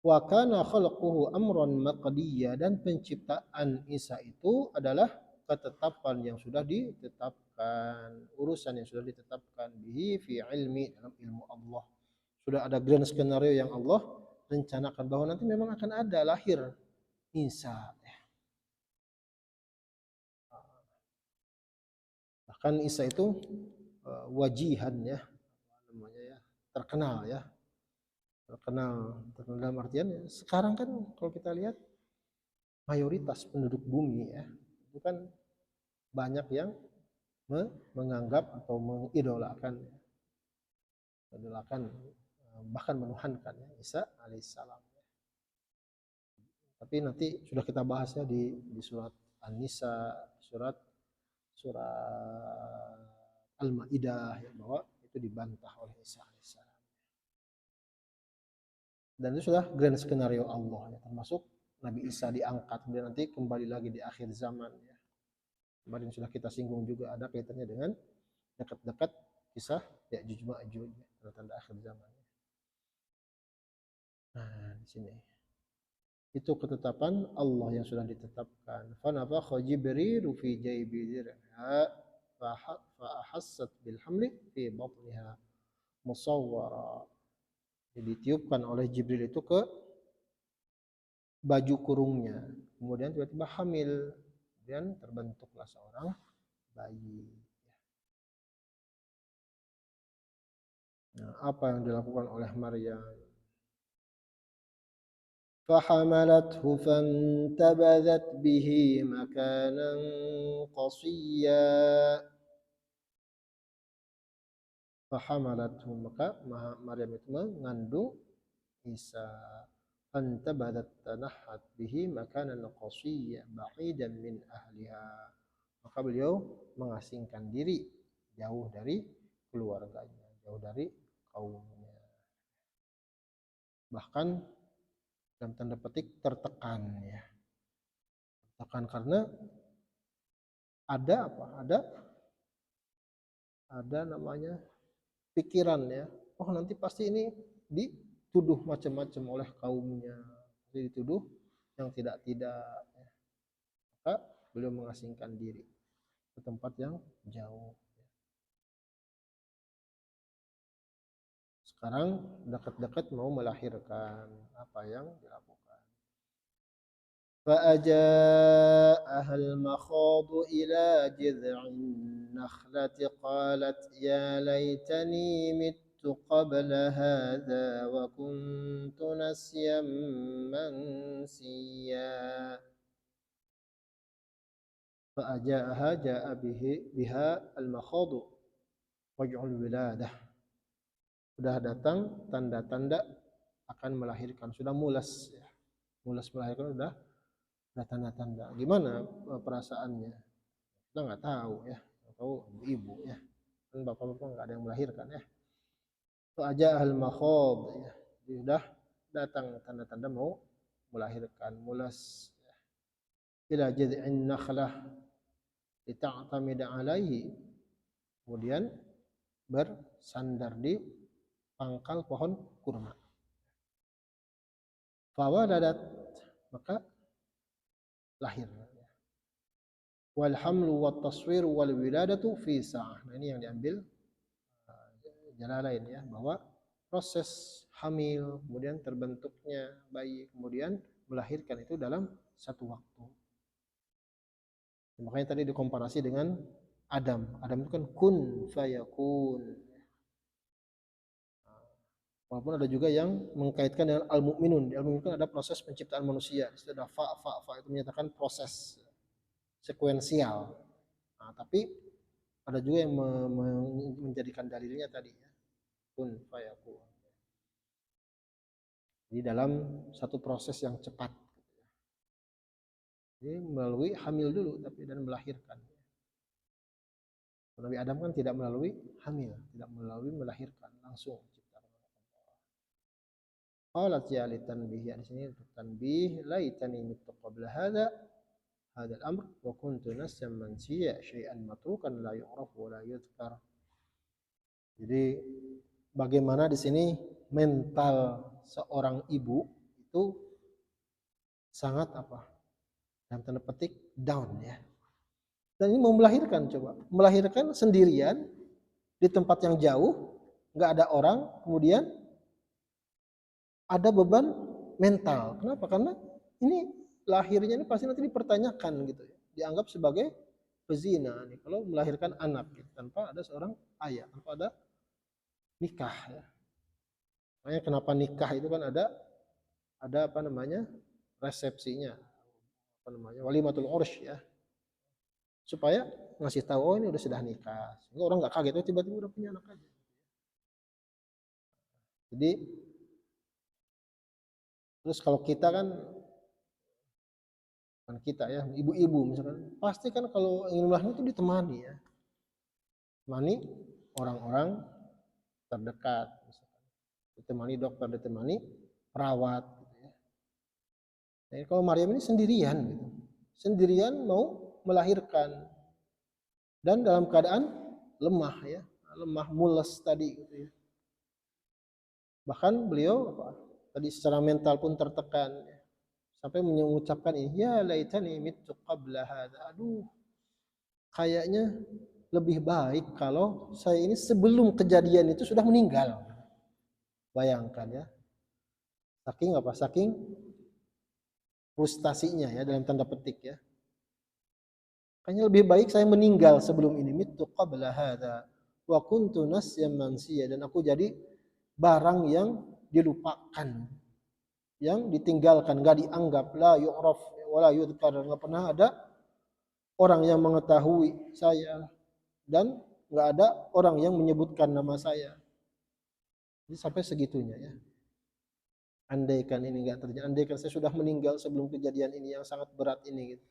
Wa kana khalquhu amran maqdiyya, dan penciptaan Isa itu adalah ketetapan yang sudah ditetapkan, urusan yang sudah ditetapkan bihi fi ilmi, dalam ilmu Allah. Sudah ada grand skenario yang Allah rencanakan bahwa nanti memang akan ada lahir Isa. Bahkan Isa itu wajihan ya, namanya ya, terkenal ya. Terkenal dalam artian ya, sekarang kan kalau kita lihat mayoritas penduduk bumi ya, itu kan banyak yang menganggap atau mengidolakan mendolakan bahkan menuhankan ya, Isa alaihissalam. Tapi nanti sudah kita bahas ya di surat An-Nisa, surat surat Al-Maidah ya, bahwa itu dibantah oleh Isa alaihissalam. Dan itu sudah grand skenario Allah ya, termasuk Nabi Isa diangkat kemudian nanti kembali lagi di akhir zaman ya. Kemarin sudah kita singgung juga ada kaitannya dengan dekat-dekat kisah Ya'juj Ma'juj ya, tanda-tanda akhir zaman. Nah, di sini itu ketetapan Allah yang sudah ditetapkan. Fa nafakha Jibril fi jaybi dirha fa ahassat bil hamli fi batniha musawwara. Jadi ditiupkan oleh Jibril itu ke baju kurungnya. Kemudian tiba-tiba hamil. Kemudian terbentuklah seorang bayi. Nah, apa yang dilakukan oleh Maryam? فحملته فانتبذت به مكانا قصيا فحملته maka Maryam itu mengandung Isa fantabadat tanahat bihi makanan qasiyya ba'idan min ahliha maka beliau mengasingkan diri jauh dari keluarganya jauh dari kaumnya bahkan dalam tanda petik tertekan ya tertekan karena ada apa ada namanya pikiran ya oh nanti pasti ini dituduh macam-macam oleh kaumnya jadi dituduh yang tidak-tidak ya. Maka beliau mengasingkan diri ke tempat yang jauh sekarang dekat-dekat mau melahirkan apa yang dilakukan فأجاءها المخاض إلى جذع النخلة قالت يا ليتني مت قبل هذا وكنت نسيا منسيا فأجاءها جاء بها المخاض وجع الولادة sudah datang tanda-tanda akan melahirkan sudah mulas ya. Mulas melahirkan sudah tanda-tanda. Gimana perasaannya? Kita nggak tahu ya. Tahu ibu ya. Kan bapak-bapak nggak ada yang melahirkan ya. Itu aja al-makhad ya. Sudah datang tanda-tanda mau melahirkan, mulas. Ila jad'in nakhlah lita'tamida alaihi. Kemudian bersandar di pangkal pohon kurma. Fawaladat maka lahir. Wal hamlu wat taswir wal wiladatu fi sa'ah. Nah, ini yang diambil Jalalain ya bahwa proses hamil, kemudian terbentuknya bayi, kemudian melahirkan itu dalam satu waktu. Makanya tadi dikomparasi dengan Adam. Adam itu kan kun fayakun. Walaupun ada juga yang mengkaitkan dengan al-mu'minun. Di al-mu'minun kan ada proses penciptaan manusia. Di situ ada fa itu menyatakan proses sekuensial. Nah, tapi ada juga yang menjadikan dalilnya tadi ya. Kun fayakun. Jadi dalam satu proses yang cepat. Jadi melalui hamil dulu tapi dan melahirkan. Nabi Adam kan tidak melalui hamil, tidak melalui melahirkan, langsung ciptakan. Qalat ya litanbih ya di sini untuk tanbih laitani mittu qabla hadza al-amr wa kuntu nasyan mansiya syai'an matrukan la yu'raf wa la yudhkar. Jadi bagaimana di sini mental seorang ibu itu sangat apa? Dalam tanda petik down ya. Dan ini mau melahirkan coba. Melahirkan sendirian di tempat yang jauh, nggak ada orang, kemudian ada beban mental. Kenapa? Karena ini lahirnya ini pasti nanti dipertanyakan gitu ya. Dianggap sebagai pezina nih kalau melahirkan anak gitu, tanpa ada seorang ayah, tanpa ada nikah ya. Makanya kenapa nikah itu kan ada apa namanya? Resepsinya. Apa namanya? Walimatul ursy ya. Supaya ngasih tahu oh ini sudah nikah. Sehingga orang nggak kaget oh tiba-tiba udah punya anak aja. Jadi terus kalau kita kan ya, ibu-ibu misalkan, pasti kan kalau ingin melahirkan itu ditemani ya, temani orang-orang terdekat, misalkan. Ditemani dokter, ditemani perawat. Gitu ya. Nah, kalau Maryam ini sendirian, gitu. Sendirian mau melahirkan dan dalam keadaan lemah ya, lemah mules tadi. Gitu ya. Bahkan beliau tadi secara mental pun tertekan. Ya. Sampai mengucapkan ini, ya laitani mittu qabla hadza. Aduh, kayaknya lebih baik kalau saya ini sebelum kejadian itu sudah meninggal. Bayangkan ya. Saking apa? Saking frustasinya ya dalam tanda petik ya. Kayaknya lebih baik saya meninggal sebelum ini. Mittu qabla hadza wa kuntu nasyan mansiya, dan aku jadi barang yang dilupakan, yang ditinggalkan, enggak dianggap, la yu'raf wala yudhkar, enggak pernah ada orang yang mengetahui saya dan enggak ada orang yang menyebutkan nama saya. Jadi sampai segitunya ya. Andaikan ini enggak terjadi, andaikan saya sudah meninggal sebelum kejadian ini yang sangat berat ini gitu.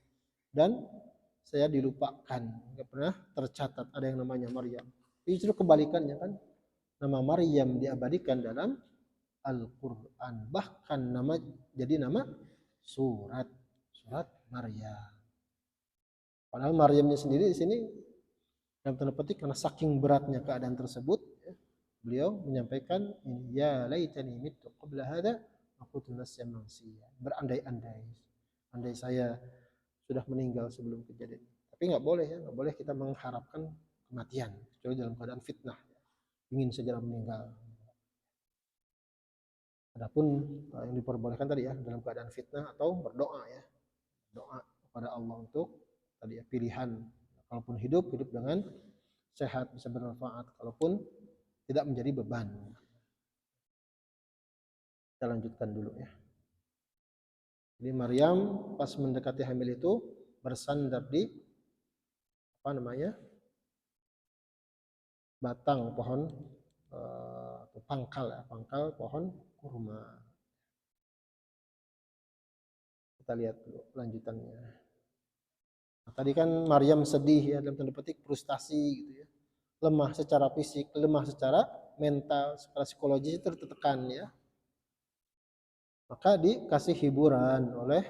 Dan saya dilupakan, enggak pernah tercatat ada yang namanya Maryam. Justru kebalikannya kan, nama Maryam diabadikan dalam Al-Qur'an. Bahkan nama jadi nama surat Maryam. Padahal Maryamnya sendiri di sini dalam tanda petik karena saking beratnya keadaan tersebut, ya, beliau menyampaikan ya laitani mittu qabla hadza aku tunasya mansiya. Berandai-andai, andai saya sudah meninggal sebelum kejadian. Tapi nggak boleh ya, nggak boleh kita mengharapkan kematian kecuali dalam keadaan fitnah, ingin segera meninggal. Adapun yang diperbolehkan tadi ya dalam keadaan fitnah atau berdoa ya, doa kepada Allah untuk tadi ya pilihan. Kalaupun hidup dengan sehat bisa bermanfaat, kalaupun tidak menjadi beban. Kita lanjutkan dulu ya. Jadi Maryam pas mendekati hamil itu bersandar di apa namanya, batang pohon atau pangkal pohon kurma. Kita lihat dulu lanjutannya. Nah, tadi kan Maryam sedih ya dalam tanda petik frustasi gitu ya, lemah secara fisik, lemah secara mental, secara psikologis itu tertekan ya. Maka dikasih hiburan oleh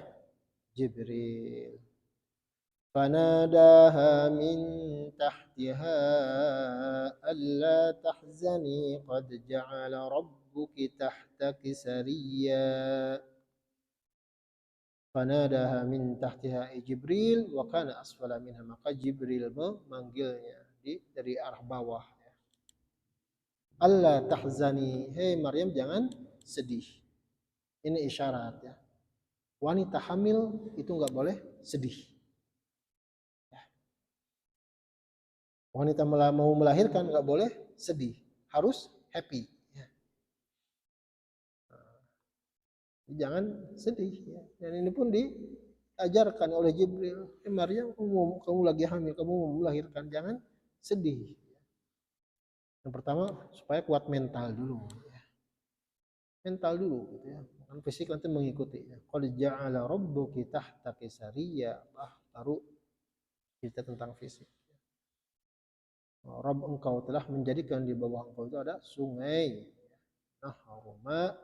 Jibril. Fanadaha min tahtiha alla tahzani qad ja'ala rabbuki tahtaki sariyya. Fanadaha min tahtiha Jibril wa kana asfala minha, maka Jibril memanggilnya dari arah bawah. Alla tahzani, hei Maryam jangan sedih. Ini isyarat ya. Wanita hamil itu enggak boleh sedih. Wanita mau melahirkan enggak boleh sedih, harus happy. Jangan sedih ya. Dan ini pun diajarkan oleh Jibril. Maryam, kamu lagi hamil, kamu mau melahirkan, jangan sedih. Yang pertama supaya kuat mental dulu. Mental dulu gitu ya. Kan fisik nanti mengikuti. Qad ja'ala rabbuki tahtaki sariyya, baru cerita tentang fisik. Rabb engkau telah menjadikan di bawah engkau itu ada sungai. Nahruma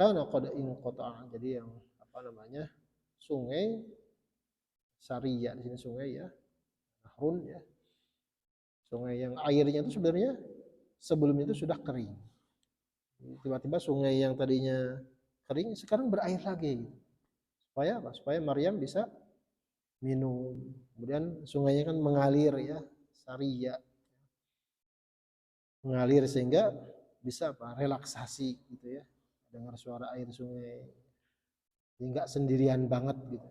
karena qad inqata'a, jadi yang apa namanya, sungai Sariyya di sini sungai ya, nahrun ya, sungai yang airnya itu sebenarnya sebelumnya itu sudah kering. Tiba-tiba sungai yang tadinya kering sekarang berair lagi. Supaya apa? Supaya Maryam bisa minum. Kemudian sungainya kan mengalir ya, Sariyya, mengalir sehingga bisa apa? Relaksasi gitu ya. Dengar suara air sungai. Enggak sendirian banget gitu.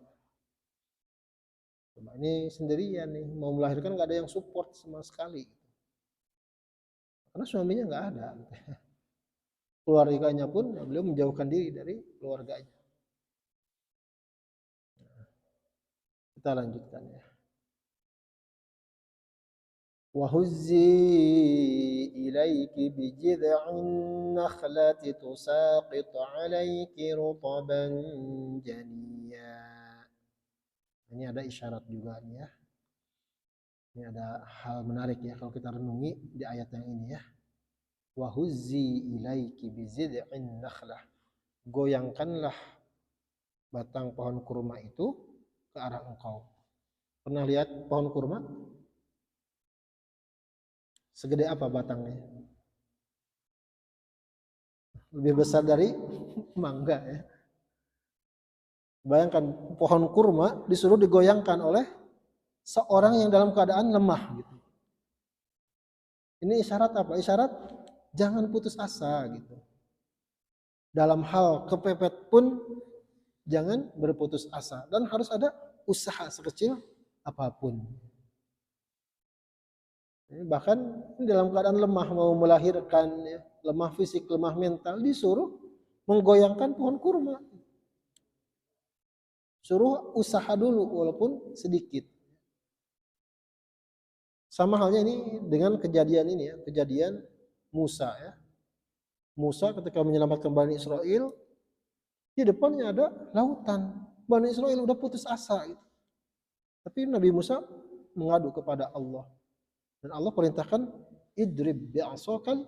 Coba ini sendirian nih, mau melahirkan nggak ada yang support sama sekali. Karena suaminya nggak ada. Keluarganya pun beliau menjauhkan diri dari keluarganya. Kita lanjutkan ya. وهزي إليك بجذع النخلة تساقط عليك رطبا جنيا. Ini ada isyarat juga nih ya. Ini ada hal menarik ya kalau kita renungi di ayat yang ini ya. Wahuzzi ilaiki bizid'in nakhlah. Goyangkanlah batang pohon kurma itu ke arah engkau. Pernah lihat pohon kurma? Segede apa batangnya? Lebih besar dari mangga ya. Bayangkan pohon kurma disuruh digoyangkan oleh seorang yang dalam keadaan lemah gitu. Ini isyarat apa? Isyarat jangan putus asa gitu. Dalam hal kepepet pun jangan berputus asa dan harus ada usaha sekecil apapun. Bahkan dalam keadaan lemah mau melahirkan, ya, lemah fisik, lemah mental, disuruh menggoyangkan pohon kurma. Suruh usaha dulu walaupun sedikit. Sama halnya ini dengan kejadian ini ya, kejadian Musa ya. Musa ketika menyelamatkan Bani Israel, di depannya ada lautan. Bani Israel udah putus asa gitu. Tapi Nabi Musa mengadu kepada Allah. Dan Allah perintahkan idrib bi'asakal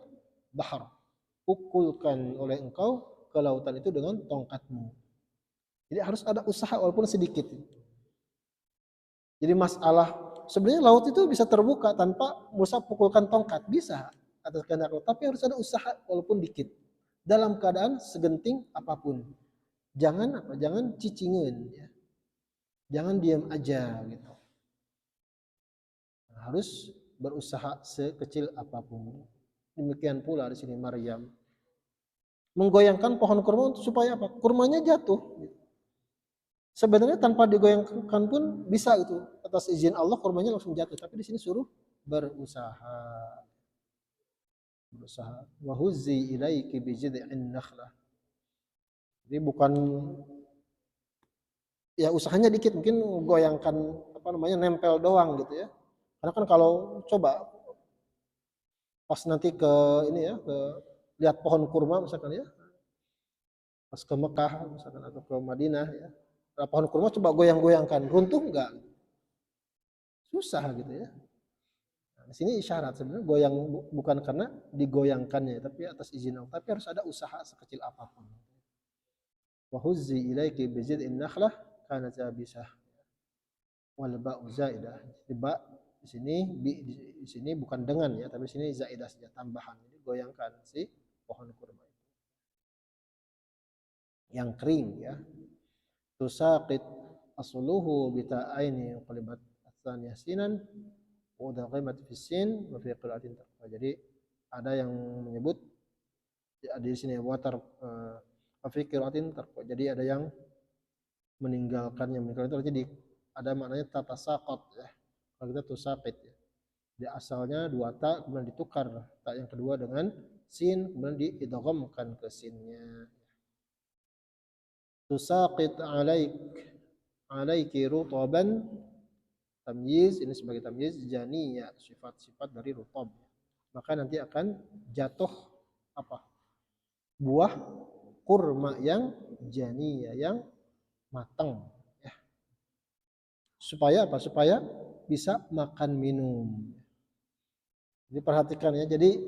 bahar. Pukulkan oleh engkau ke lautan itu dengan tongkatmu. Jadi harus ada usaha walaupun sedikit. Jadi masalah sebenarnya laut itu bisa terbuka tanpa Musa pukulkan tongkat, bisa atas kehendak Allah, tapi harus ada usaha walaupun dikit. Dalam keadaan segenting apapun. Jangan apa? Jangan cicingan ya. Jangan diam aja gitu. Harus berusaha sekecil apapun. Demikian pula di sini Maryam menggoyangkan pohon kurma supaya apa? Kurmanya jatuh. Sebenarnya tanpa digoyangkan pun bisa itu. Atas izin Allah kurmanya langsung jatuh. Tapi di sini suruh berusaha. Berusaha. Wahuzzi ilaiki bijid'in nakhlah. Jadi bukan ya usahanya dikit, mungkin goyangkan apa namanya nempel doang gitu ya. Karena kan kalau coba pas nanti ke ini ya, ke lihat pohon kurma misalkan ya, pas ke Mekah misalkan atau ke Madinah ya, pohon kurma coba goyang-goyangkan, runtuh enggak? Susah gitu ya. Nah, di sini isyarat sebenarnya goyang bukan karena digoyangkannya, tapi atas izin Allah. Tapi harus ada usaha sekecil apapun. Wa huzzi ilaiki bi jid'in nakhlah kana zabisah. Wal ba'u zaidah. Ba di sini bukan dengan ya, tapi di sini zaidah saja tambahan. Jadi goyangkan si pohon kurma itu. Yang kering ya. Tusaqit asluhu bita'aini qalibat atsaniyah sinan wa daqimat fi sin wa fi qira'atin taqwa. Jadi ada yang menyebut ya, di sini watar fi qira'atin taqwa. Jadi ada yang meninggalkannya itu jadi ada maknanya tatasaqat ya. Kalau kita tusaqit ya. Di asalnya dua ta kemudian ditukar ta yang kedua dengan sin kemudian diidghamkan ke sinnya. Tusaqit alaiki rutaban tamyiz, ini sebagai tamyiz janiyah, sifat-sifat dari rutab. Maka nanti akan jatuh apa? Buah kurma yang janiyah, yang matang ya. Supaya apa? Supaya bisa makan minum. Jadi perhatikan ya. Jadi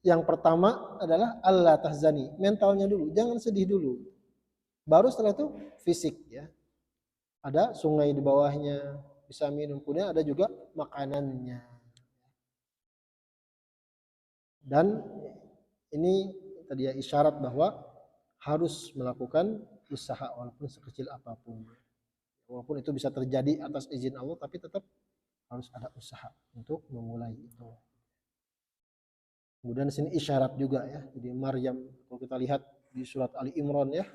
yang pertama adalah Allah tahzani, mentalnya dulu, jangan sedih dulu. Baru setelah itu fisik ya. Ada sungai di bawahnya, bisa minum. Kemudian ada juga makanannya. Dan ini tadi ya isyarat bahwa harus melakukan usaha walaupun sekecil apapun. Walaupun itu bisa terjadi atas izin Allah, tapi tetap harus ada usaha untuk memulai itu. Kemudian di sini isyarat juga ya. Jadi Maryam kalau kita lihat di surat Ali Imran ya.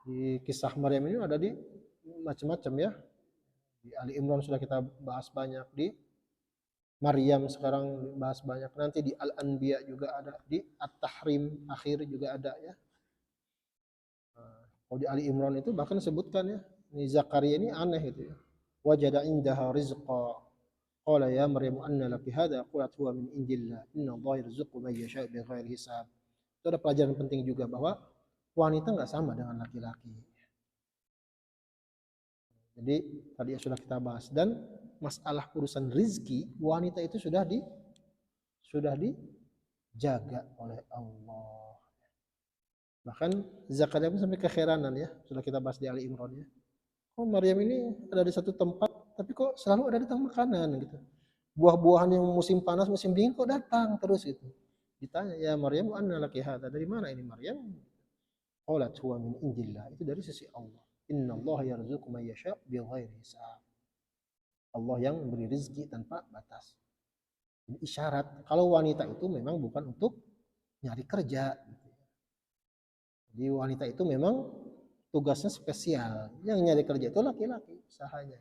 Di kisah Maryam ini ada di macam-macam ya. Di Ali Imran sudah kita bahas banyak, di Maryam sekarang bahas banyak, nanti di Al-Anbiya juga ada, di At-Tahrim akhir juga ada ya. Kalau di Ali Imran itu bahkan disebutkan ya, ini Zakaria ini aneh itu ya. Wajada indaha rizqa. Qala ya Maryam anna laki hadza qalat huwa min indillah inna Allah yarzuqu man yasha'u bighairi hisab. Itu ada pelajaran penting juga bahwa wanita nggak sama dengan laki-laki. Jadi tadi sudah kita bahas, dan masalah urusan rizki wanita itu sudah dijaga oleh Allah. Bahkan Zakaria pun sampai kekheranan ya, sudah kita bahas di Ali Imran ya. Oh Maryam ini ada di satu tempat, tapi kok selalu ada datang makanan gitu. Buah-buahan yang musim panas, musim dingin kok datang terus gitu. Ditanya, ya Maryam, anna laki hadza? Dari mana ini Maryam? Qalat huwa min indillah. Itu dari sisi Allah. Inna Allah yarzuqu man yasha' bighairi hisab. Allah yang memberi rezeki tanpa batas. Ini isyarat kalau wanita itu memang bukan untuk nyari kerja. Jadi wanita itu memang tugasnya spesial. Yang nyari kerja itu laki-laki usahanya.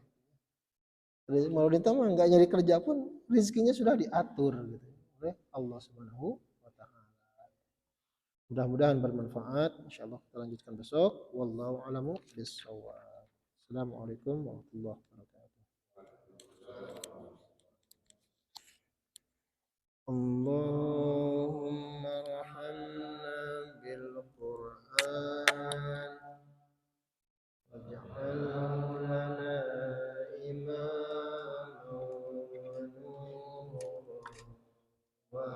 Wanita mah nggak nyari kerja pun rezekinya sudah diatur gitu oleh Allah Subhanahu wa taala. Mudah-mudahan bermanfaat. Insyaallah kita lanjutkan besok. Wallahu a'lamu bishawab. Assalamualaikum warahmatullahi wabarakatuh. Allahumma rahamna bil Qur'an waj'alhu lana imaman wa nuran wa